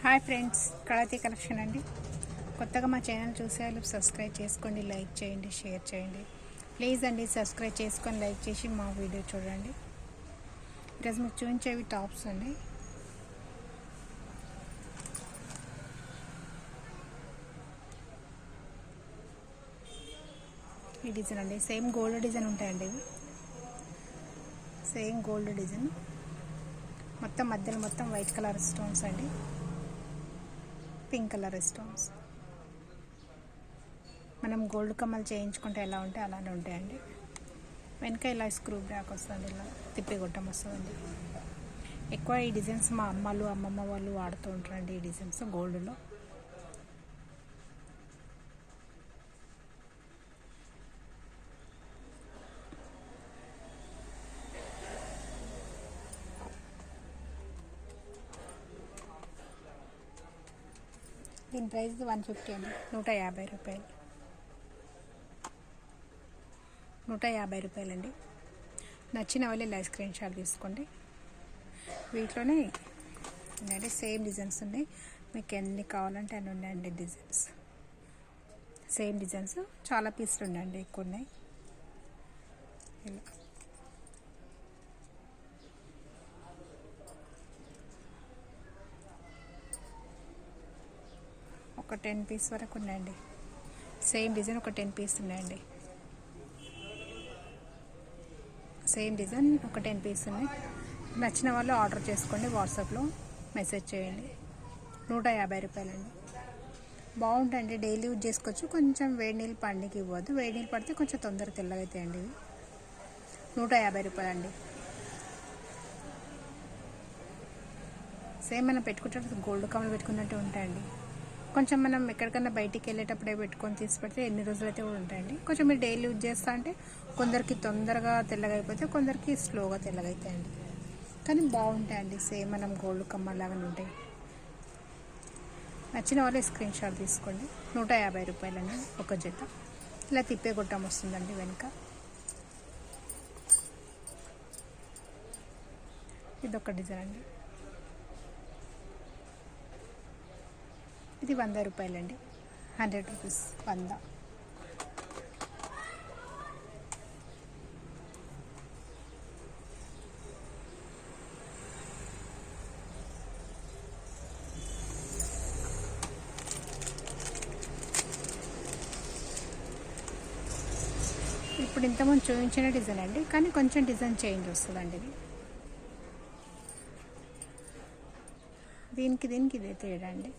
Hi friends, కళాతి collection అండి. కొత్తగా మా ఛానల్ చూసేవాళ్ళు సబ్స్క్రైబ్ చేసుకోండి, లైక్ చేయండి, షేర్ చేయండి. ప్లీజ్ అండి, సబ్స్క్రైబ్ చేసుకొని లైక్ చేసి మా వీడియో చూడండి. ఈరోజు మీకు చూపించేవి టాప్స్ అండి. ఈ డిజైన్ అండి, సేమ్ గోల్డ్ డిజైన్ ఉంటాయండి. ఇవి సేమ్ గోల్డ్ డిజైన్, మొత్తం మధ్యలో మొత్తం వైట్ కలర్ స్టోన్స్ అండి, పింక్ కలర్ స్టోన్స్. మనం గోల్డ్ కమ్మలు చేయించుకుంటే ఎలా ఉంటే అలానే ఉంటాయండి. వెనక ఇలా స్క్రూ బ్యాక్ వస్తుంది, ఇలా తిప్పి గొట్టం వస్తుందండి. ఎక్కువ ఈ డిజైన్స్ మా అమ్మలు అమ్మమ్మ వాళ్ళు వాడుతూ ఉంటారండి. ఈ డిజైన్స్ గోల్డ్లో. దీని ప్రైస్ 150 అండి, 150 రూపాయలు. 150 రూపాయలండి. నచ్చిన వాళ్ళు ఇలా స్క్రీన్ షాట్ తీసుకోండి. వీటిలోనే ఉన్నాయండి, సేమ్ డిజైన్స్ ఉన్నాయి. మీకు ఎన్ని కావాలంటే అన్ని ఉన్నాయండి డిజైన్స్. సేమ్ డిజైన్స్ చాలా పీసులు ఉన్నాయండి, ఎక్కువ ఉన్నాయి. ఇలా ఒక 10 పీస్ వరకు ఉన్నాయండి. సేమ్ డిజైన్ ఒక 10 పీస్ ఉన్నాయండి. సేమ్ డిజైన్ ఒక 10 పీస్ ఉన్నాయి. నచ్చిన వాళ్ళు ఆర్డర్ చేసుకోండి, వాట్సాప్లో మెసేజ్ చేయండి. 150 రూపాయలండి. బాగుంటాయండి, డైలీ యూజ్ చేసుకోవచ్చు. కొంచెం వేడి నీళ్ళు పండుగకి ఇవ్వద్దు, వేడి నీళ్ళు పడితే కొంచెం తొందరగా తెల్లగా అవుతాయండి. ఇవి 150 రూపాయలండి. సేమ్ మనం పెట్టుకుంటే గోల్డ్ కమ్మలు పెట్టుకున్నట్టు ఉంటాయండి. కొంచెం మనం ఎక్కడికన్నా బయటికి వెళ్ళేటప్పుడే పెట్టుకొని తీసి పెడితే ఎన్ని రోజులైతే కూడా ఉంటాయండి. కొంచెం మీరు డైలీ యూజ్ చేస్తా అంటే కొందరికి తొందరగా తెల్లగా అయిపోతే, కొందరికి స్లోగా తెల్లగా అవుతాయండి. కానీ బాగుంటాయండి, సేమ్ మనం గోల్డ్ కమ్మలాగానే ఉంటాయి. నచ్చిన వాళ్ళే స్క్రీన్ షాట్ తీసుకోండి. 150 రూపాయలండి ఒక జత. ఇలా తిప్పే గొట్టం వస్తుందండి వెనుక. ఇదొక డిజైన్ అండి. ఇది 100 రూపాయలండి, 100 రూపీస్, 100. ఇప్పుడు ఇంతకుముందు చూపించిన డిజైన్ అండి, కానీ కొంచెం డిజైన్ చేంజ్ వస్తుందండి. ఇది దీనికి ఇదే తేడా అండి.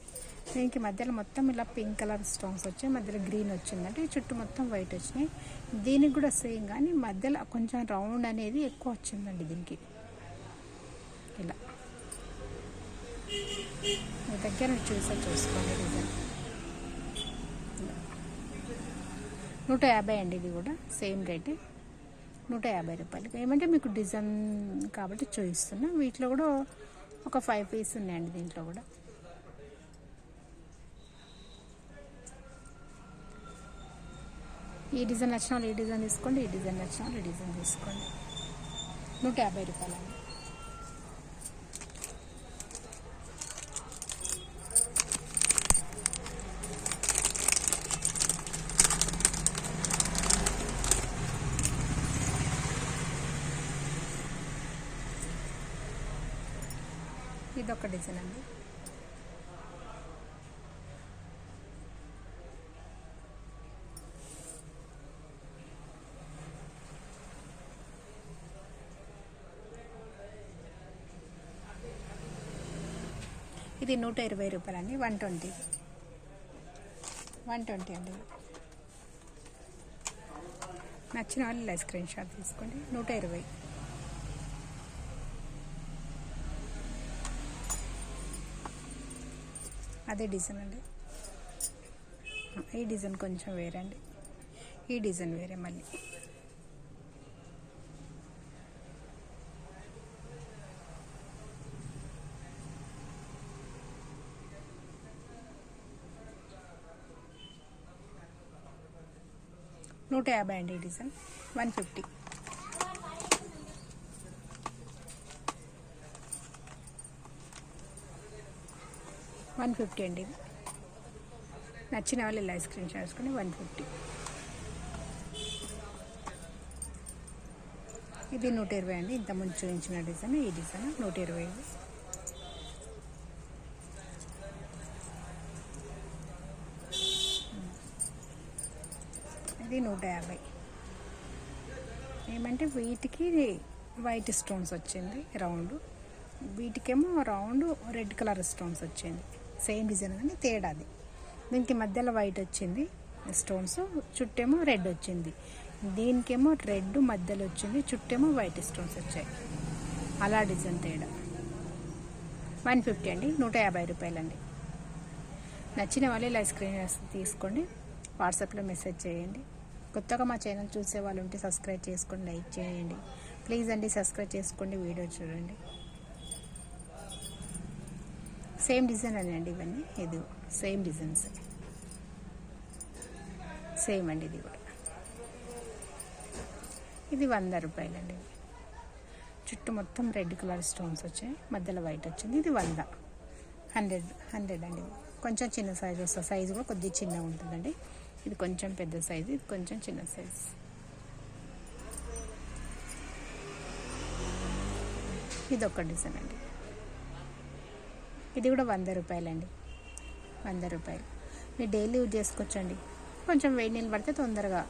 దీనికి మధ్యలో మొత్తం ఇలా పింక్ కలర్ స్టోన్స్ వచ్చాయి, మధ్యలో గ్రీన్ వచ్చిందంటే చుట్టూ మొత్తం వైట్ వచ్చినాయి. దీనికి కూడా సేమ్, కానీ మధ్యలో కొంచెం రౌండ్ అనేది ఎక్కువ వచ్చిందండి దీనికి. ఇలా మీ దగ్గర చూసుకోండి డిజైన్. 150 అండి. ఇది కూడా సేమ్ రేటే, 150 రూపాయలు. ఏమంటే మీకు డిజైన్ కాబట్టి చూపిస్తున్నా. వీటిలో కూడా ఒక 5 పీస్ ఉన్నాయండి దీంట్లో కూడా. ఈ డిజైన్ నచ్చిన వాళ్ళు ఈ డిజైన్ తీసుకోండి, ఈ డిజైన్ నచ్చిన వాళ్ళు ఈ డిజైన్ తీసుకోండి. 150 రూపాయలండి. ఇదొక డిజైన్ అండి. ఇది 120 రూపాయలండి, 120 అండి. నచ్చిన వాళ్ళు ఇలా స్క్రీన్ షాట్ తీసుకోండి. 120. అదే డిజైన్ అండి. ఈ డిజైన్ కొంచెం వేరే అండి, ఈ డిజైన్ వేరే మళ్ళీ. $150 అండి. ఈ డిజైన్ 150. 150 అండి. ఇది నచ్చిన వాళ్ళు ఇలా స్క్రీన్ షాట్ చేసుకుని 150. ఇది 120 అండి. ఇంత ముందు చూపించిన డిజైన్, ఈ డిజైన్ 120. ఇది 150. ఏమంటే వీటికి వైట్ స్టోన్స్ వచ్చింది రౌండ్, వీటికేమో రౌండ్ రెడ్ కలర్ స్టోన్స్ వచ్చింది. సేమ్ డిజైన్ కానీ తేడాది. దీనికి మధ్యలో వైట్ వచ్చింది స్టోన్స్, చుట్టేమో రెడ్ వచ్చింది. దీనికేమో రెడ్ మధ్యలో వచ్చింది, చుట్టేమో వైట్ స్టోన్స్ వచ్చాయి. అలా డిజైన్ తేడా. 150 అండి. 150 రూపాయలండి. నచ్చిన వాళ్ళు ఇలా స్క్రీన్ తీసుకోండి, వాట్సాప్లో మెసేజ్ చేయండి. కొత్తగా మా ఛానల్ చూసే వాళ్ళు ఉంటే సబ్స్క్రైబ్ చేసుకోండి, లైక్ చేయండి ప్లీజ్ అండి. సబ్స్క్రైబ్ చేసుకోండి, వీడియో చూడండి. సేమ్ డిజైన్ అండి ఇవన్నీ. ఇది సేమ్ డిజైన్స్, సేమ్ అండి. ఇది కూడా ఇది 100 రూపాయలండి. చుట్టూ మొత్తం రెడ్ కలర్ స్టోన్స్ వచ్చాయి, మధ్యలో వైట్ వచ్చింది. ఇది 100 అండి. కొంచెం చిన్న సైజు వస్తుంది, సైజు కూడా కొద్దిగా చిన్నగా ఉంటుందండి. ఇది కొంచెం పెద్ద సైజు, ఇది కొంచెం చిన్న సైజు. ఇది ఒక డిజైన్ అండి. ఇది కూడా 100 రూపాయలండి. 100 రూపాయలు. మీరు డైలీ యూజ్ చేసుకోవచ్చండి. కొంచెం వేడి నీళ్ళు పడితే తొందరగా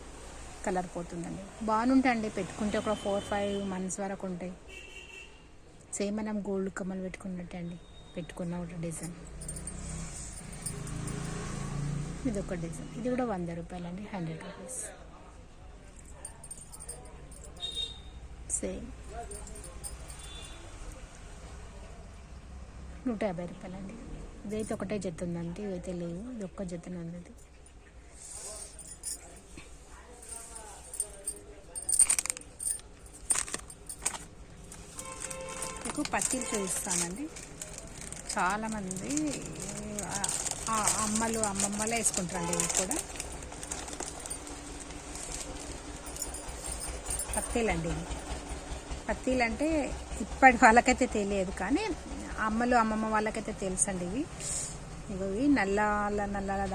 కలర్ పోతుందండి. బాగుంటాయండి, పెట్టుకుంటే ఒక 4-5 months వరకు ఉంటాయి. సేమ్ మనం గోల్డ్ కమ్మలు పెట్టుకున్నట్టే అండి, పెట్టుకున్న ఒక డిజైన్. ఇది ఒక డిజైన్. ఇది కూడా 100 రూపాయలండి. 100 రూపీస్. సేమ్ 150 రూపాయలండి. ఇదైతే ఒకటే జత ఉందండి, ఇదైతే లేవు. ఇది ఒక్క జతనే ఉంది. మీకు పట్టీలు చూపిస్తానండి. చాలామంది అమ్మమ్మలే వేసుకుంటారండి. ఇవి కూడా పట్టీలండి. పట్టీలు అంటే ఇప్పటి వాళ్ళకైతే తెలియదు, కానీ అమ్మమ్మ వాళ్ళకైతే తెలుసండి. ఇవి నల్ల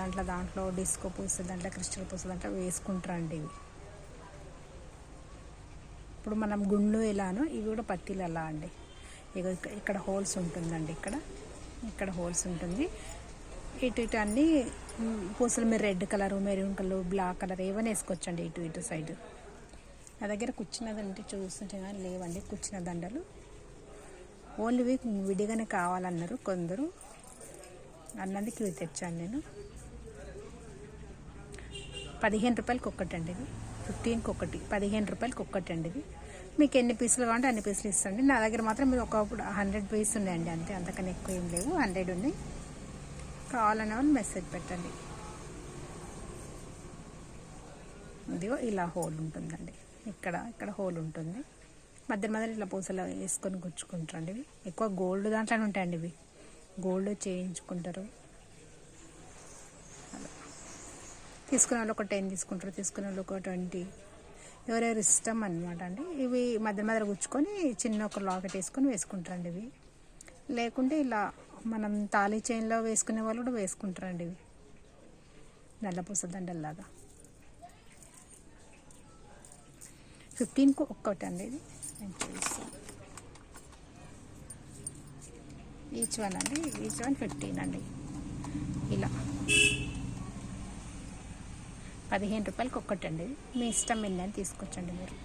దాంట్లో డిస్కో పూస, దాంట్లో క్రిస్టల్ పూస, దాంట్లో వేసుకుంటారండి. ఇవి ఇప్పుడు మనం గుండు ఎలానో ఇవి కూడా పట్టీలు అలా అండి. ఇక్కడ హోల్స్ ఉంటుందండి, ఇక్కడ హోల్స్ ఉంటుంది. ఇటు అన్ని పూసలు మీరు red colour, maroon colour, black colour ఏమైనా వేసుకోవచ్చండి. ఇటు సైడ్ నా దగ్గర కూర్చున్నదంటే చూస్తుంటే కానీ లేవండి కూర్చున్న దండలు. ఓన్లీ విడిగానే కావాలన్నారు కొందరు, అన్నందుకు ఇవి తెచ్చాను నేను. 15 రూపాయలకి ఒక్కటండి. ఇది 15కి ఒకటి, 15 రూపాయలకి ఒక్కటండి. ఇది మీకు ఎన్ని పీసులు కావాలంటే అన్ని పీసులు ఇస్తాండి. నా దగ్గర మాత్రం మీరు ఒకప్పుడు 100 పీస్ ఉన్నాయండి, అంతే. అంతకన్నా ఎక్కువ ఏం లేవు, 100 ఉన్నాయి. కావాలనే వాళ్ళు మెసేజ్ పెట్టండి. ఇదిగో ఇలా హోల్ ఉంటుందండి, ఇక్కడ హోల్ ఉంటుంది. మధ్యలో ఇట్లా పూసలు వేసుకొని గుచ్చుకుంటారండి. ఇవి ఎక్కువ గోల్డ్ దాంట్లోనే ఉంటాయండి. ఇవి గోల్డ్ చేయించుకుంటారు. అలా తీసుకునే వాళ్ళు ఒక 10 తీసుకుంటారు, తీసుకునే వాళ్ళు ఒక 20, ఎవరెవరు ఇష్టం అనమాట అండి. ఇవి మధ్య గుచ్చుకొని చిన్న ఒక లాకెట్ వేసుకొని వేసుకుంటారండి. ఇవి లేకుంటే ఇలా మనం తాళీ చైన్లో వేసుకునే వాళ్ళు కూడా వేసుకుంటారండి. ఇవి నల్ల పూసల దండల్లాగా. 15కు ఒక్కటి అండి. ఇది నేను చూస్తాను. ఈచ్ వన్ 15 అండి. ఇలా 15 రూపాయలకి ఒక్కటండి. మీ ఇష్టం ఎన్ని అని తీసుకొచ్చండి మీరు.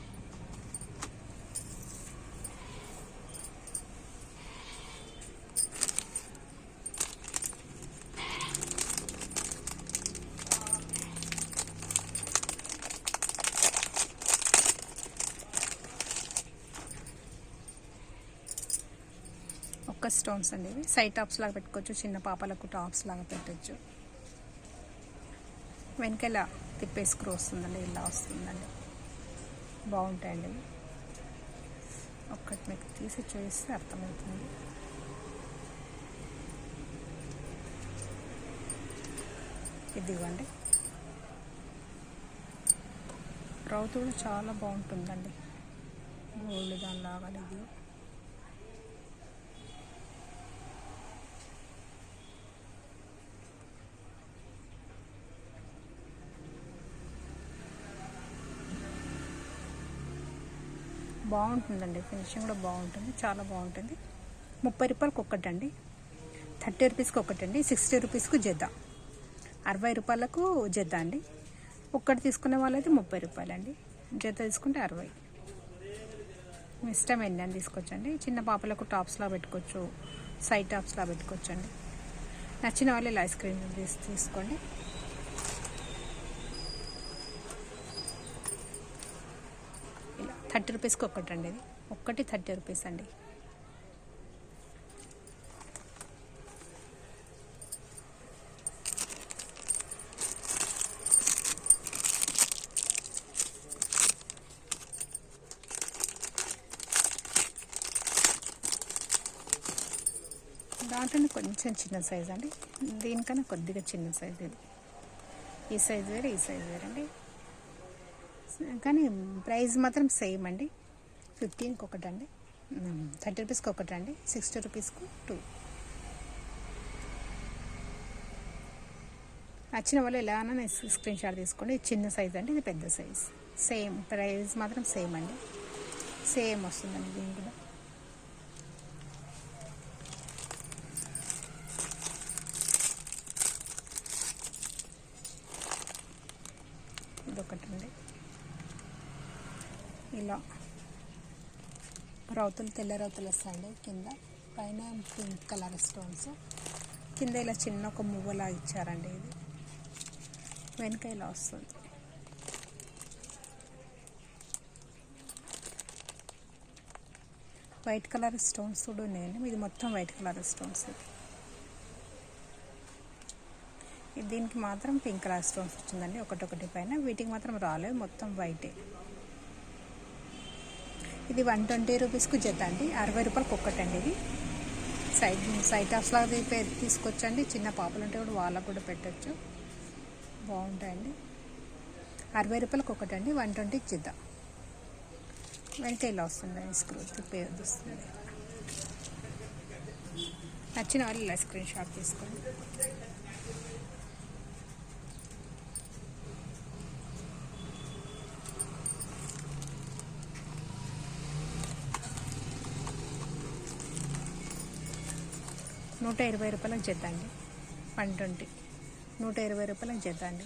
ఒక్క స్టోన్స్ అండి. ఇవి సైడ్ టాప్స్ లాగా పెట్టుకోవచ్చు, చిన్న పాపలకు టాప్స్ లాగా పెట్టచ్చు. వెనకాల తిప్పేసుకుని వస్తుందండి, ఇలా వస్తుందండి. బాగుంటాయండి. ఒక్కటి మీకు తీసి చూస్తే అర్థమవుతుంది. ఇది ఇవ్వండి. రౌత్ కూడా చాలా బాగుంటుందండి, గోల్డ్ దానిలాగా. ఇది బాగుంటుందండి, ఫినిషింగ్ కూడా బాగుంటుంది, చాలా బాగుంటుంది. 30 రూపాయలకి ఒక్కటండి, 30 రూపీస్కి ఒకటండి, 60 రూపీస్కు జత, 60 రూపాయలకు జత అండి. ఒక్కటి తీసుకునే వాళ్ళైతే 30 రూపాయలండి, జత తీసుకుంటే 60. మీ ఇష్టం ఎన్ని అని తీసుకోవచ్చండి. చిన్న పాపలకు టాప్స్లా పెట్టుకోవచ్చు, సైడ్ టాప్స్లా పెట్టుకోవచ్చండి. నచ్చిన వాళ్ళు ఇలా ఐస్ క్రీమ్ తీసుకోండి. ఇలా 30 రూపీస్కి ఒక్కటండి, ఇది ఒక్కటి 30 రూపీస్ అండి. దాంట్లో కొంచెం చిన్న సైజ్ అండి, దీనికన్నా కొద్దిగా చిన్న సైజ్ ఇది. ఈ సైజ్ వేరే, ఈ సైజ్ వేరే అండి, కానీ ప్రైస్ మాత్రం సేమ్ అండి. 15కి ఒకటండి, 30 రూపీస్కి ఒకటండి, 60 రూపీస్కు 2. నచ్చిన వాళ్ళు ఎలాగైనా స్క్రీన్ షాట్ తీసుకోండి. చిన్న సైజ్ అండి, ఇది పెద్ద సైజ్. సేమ్ ప్రైస్ మాత్రం సేమ్ అండి, సేమ్ వస్తుందండి దీని కూడా. ఇదొకటండి, ఇలా రౌతులు, తెల్ల రౌతులు వస్తాయండి కింద, పైన పింక్ కలర్ స్టోన్స్, కింద ఇలా చిన్న ఒక మువ్వలా ఇచ్చారండి. ఇది వెనక ఇలా వస్తుంది. వైట్ కలర్ స్టోన్స్ కూడా ఉన్నాయండి, ఇది మొత్తం వైట్ కలర్ స్టోన్స్. దీనికి మాత్రం పింక్ కలర్ స్టోన్స్ వచ్చిందండి, ఒకటొకటి పైన. వీటికి మాత్రం రాలేదు, మొత్తం వైటే. ఇది 120 రూపీస్కు జత అండి, 60 రూపాయలకి ఒక్కటండి. ఇది సైడ్ టాప్స్ లాగా తీసుకొచ్చండి, చిన్న పాపలు ఉంటే కూడా వాళ్ళకు కూడా పెట్టచ్చు, బాగుంటాయండి. 60 రూపాయలకి ఒకటండి, 120కి జత. వెంట ఇలా వస్తుందండి, స్క్రూ తిప్పే వస్తుంది. నచ్చిన వాళ్ళు ఇలా స్క్రీన్ షాట్ తీసుకోండి. ₹120 రూపాయలకు జత అండి, 120, ₹120 రూపాయలకు జత అండి.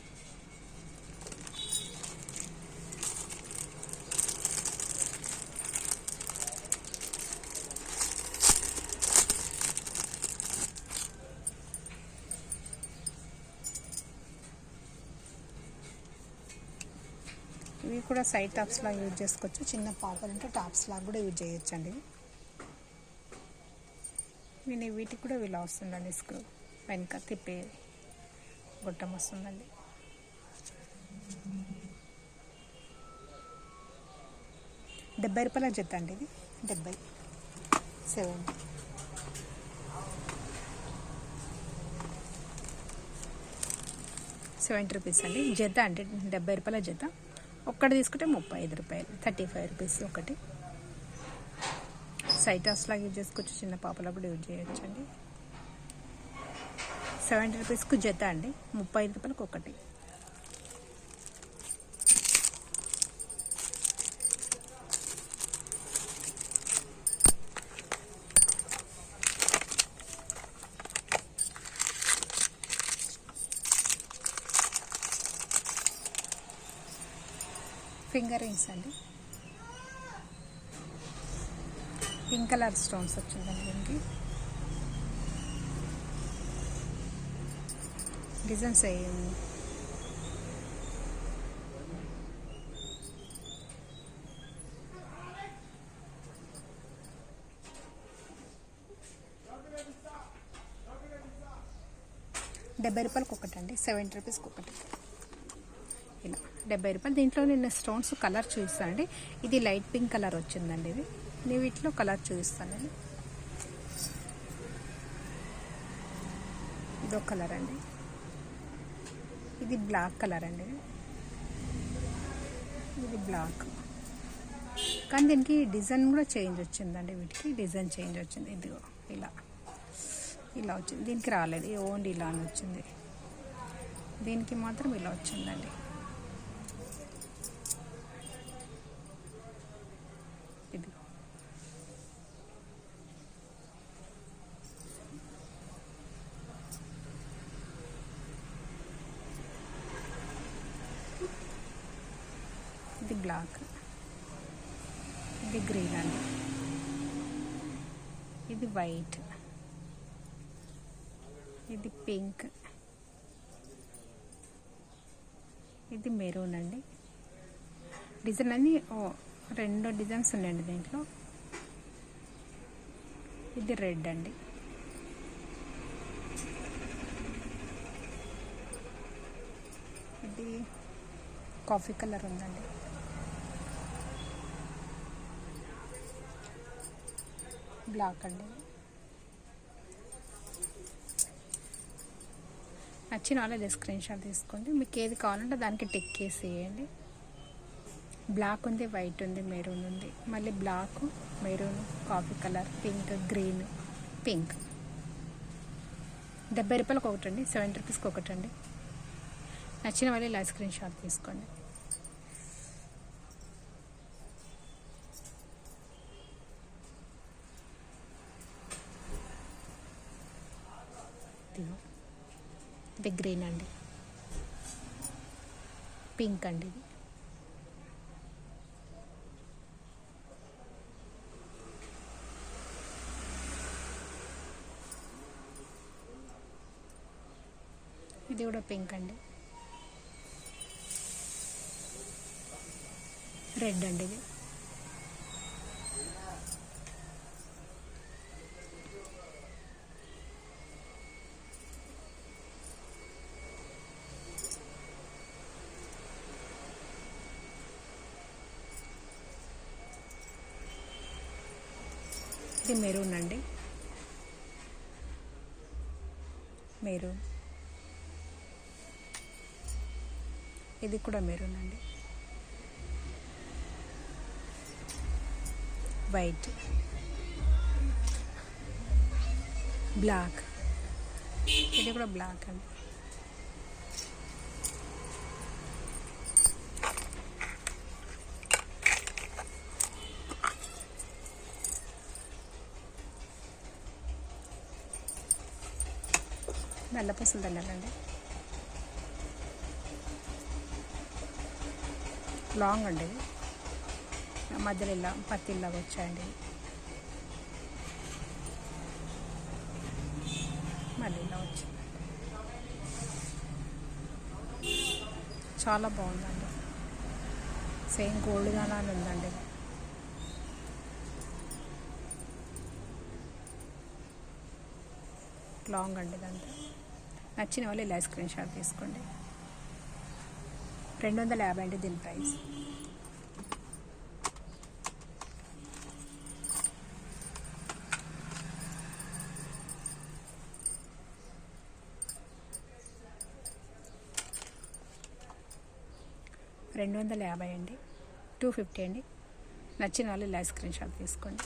ఇవి కూడా సైడ్ టాప్స్ లాగా యూజ్ చేసుకోవచ్చు, చిన్న పాపలు ఉంటే టాప్స్ లాగా కూడా యూజ్ చేయొచ్చండి. వీటికి కూడా ఇలా వస్తుందండి, స్క్రూ వెనక తిప్పే గొట్టం వస్తుందండి. ₹70 జత అండి, ఇది 70, 70 రూపీస్ అండి జత, అంటే ₹70 జత. ఒక్కటి తీసుకుంటే 35 రూపాయలు, 35 రూపీస్ ఒకటి. సైడ్ టాప్స్ లాగా యూజ్ చేసుకోవచ్చు, చిన్న పాపలకు కూడా యూజ్ చేయొచ్చండి. 70 రూపీస్కు జత అండి, 35 రూపాయలకు ఒకటి. ఫింగర్ రింగ్స్ అండి, పింక్ కలర్ స్టోన్స్ వచ్చిందండి. దీనికి డిజైన్స్ అయ్యింది. ₹70 ఒకటండి, 70 రూపీస్కి ఒకటి. ఇలా ₹70. దీంట్లో నేను స్టోన్స్ కలర్ చూపిస్తానండి. ఇది లైట్ పింక్ కలర్ వచ్చిందండి, ఇది నేను వీటిలో కలర్ చూపిస్తానండి. ఇదో కలర్ అండి, ఇది బ్లాక్ కలర్ అండి, ఇది బ్లాక్. కానీ దీనికి డిజైన్ కూడా చేంజ్ వచ్చిందండి, వీటికి డిజైన్ చేంజ్ వచ్చింది. ఇదిగో ఇలా ఇలా వచ్చింది, దీనికి రాలేదు, ఓన్లీ ఇలా అని వచ్చింది. దీనికి మాత్రం ఇలా వచ్చిందండి. ఇది బ్లాక్, ఇది గ్రీన్ అండి, ఇది వైట్, ఇది పింక్, ఇది మెరూన్ అండి. డిజైన్ అన్ని 2 డిజైన్స్ ఉన్నాయండి దీంట్లో. ఇది రెడ్ అండి, ఇది కాఫీ కలర్ ఉందండి, బ్లాక్ అండి. నచ్చిన వాళ్ళే స్క్రీన్ షాట్ తీసుకోండి. మీకు ఏది కావాలంటే దానికి టిక్ చేసి వేయండి. బ్లాక్ ఉంది, వైట్ ఉంది, మెరూన్ ఉంది, మళ్ళీ black, maroon, coffee colour, pink, green, pink. 70 రూపాయలకు ఒకటండి, 70 రూపీస్కి ఒకటండి. నచ్చిన వాళ్ళు ఇలా స్క్రీన్ షాట్ తీసుకోండి. ఇది గ్రీన్ అండి, పింక్ అండి, ఇది కూడా పింక్ అండి, రెడ్ అండి, ఇది ఇది మెరూన్ అండి, మెరూన్, ఇది కూడా మెరూన్ అండి, వైట్, బ్లాక్, ఇది కూడా బ్లాక్ అండి, నల్లపూసల దండలండి, లాంగ్ అండి, మధ్యలో ఇలా పత్తిలాగా వచ్చాయండి, మళ్ళీ ఇలా వచ్చింది. చాలా బాగుందండి, సేమ్ గోల్డ్ గానే ఉందండి. లాంగ్ అండి ఇదంతా. నచ్చిన వాళ్ళు ఇలా స్క్రీన్ షాట్ తీసుకోండి. 250 అండి దీని ప్రైస్. $250 అండి, 250 అండి. నచ్చిన వాళ్ళు ఇలా స్క్రీన్ షాట్ తీసుకోండి.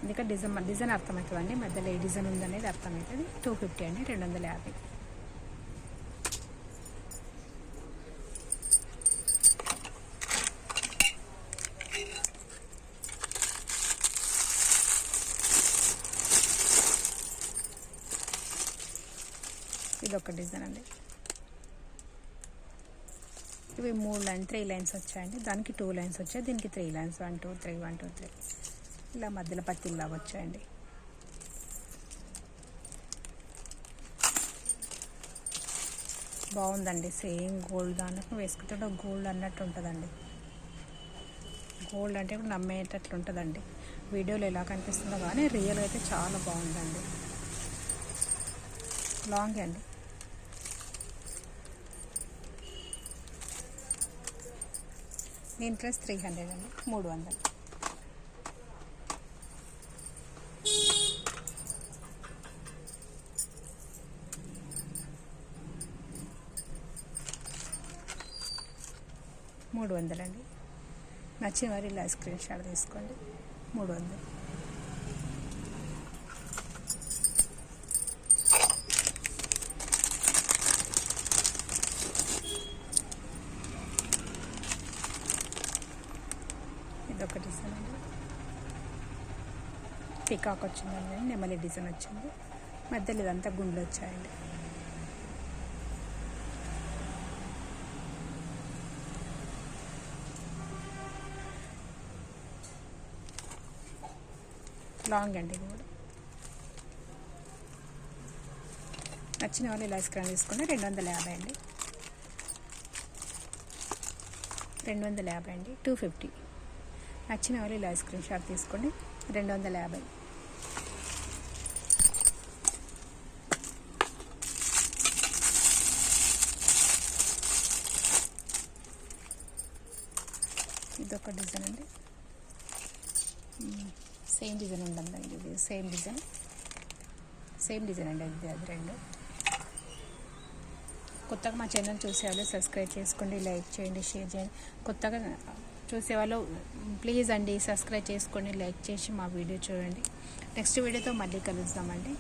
ఎందుకంటే డిజైన్ అర్థమవుతుందండి, మధ్యలో ఏ డిజైన్ ఉందనేది అర్థమవుతుంది. 250 అండి, 250. ఇది ఒక డిజైన్ అండి. ఇవి 3 లైన్స్ వచ్చాయండి. దానికి 2 లైన్స్ వచ్చాయి, దీనికి 3 లైన్స్, 1 2 3 1 2 3 ఇలా మధ్యలో పత్తిలాగా వచ్చాయండి. బాగుందండి, సేమ్ గోల్డ్ దానికి వేసుకుంటే గోల్డ్ అన్నట్టు ఉంటుందండి. గోల్డ్ అంటే ఇప్పుడు నమ్మేటట్లు ఉంటుందండి. వీడియోలో ఎలా కనిపిస్తుందో కానీ రియల్ అయితే చాలా బాగుందండి. లాంగ్ అండి. దీని ప్రైస్ 300 అండి, 300. $300 అండి. నచ్చిన వారు ఇలా స్క్రీన్ షాట్ తీసుకోండి. 300. ఇదొక డిజైన్ అండి, పికాక్ వచ్చిందండి, నెమలి డిజైన్ వచ్చింది. మధ్యలో ఇదంతా గుండ్లు వచ్చాయండి. లాంగ్ అండి ఇది కూడా. నచ్చిన వాళ్ళు ఇలా స్క్రీన్ తీసుకోండి. 250 అండి, 250 అండి, 250. నచ్చిన వాళ్ళు ఇలా స్క్రీన్ షాట్ తీసుకోండి. 250. ఇదొక డిజైన్ అండి, సేమ్ డిజైన్ ఉందండి. ఇది సేమ్ డిజైన్ అండి. ఇది అది రెండు. కొత్తగా మా ఛానల్ చూసేవాళ్ళు సబ్స్క్రైబ్ చేసుకోండి, లైక్ చేయండి, షేర్ చేయండి. కొత్తగా చూసేవాళ్ళు ప్లీజ్ అండి సబ్స్క్రైబ్ చేసుకోండి, లైక్ చేసి మా వీడియో చూడండి. నెక్స్ట్ వీడియోతో మళ్ళీ కలుద్దామండి.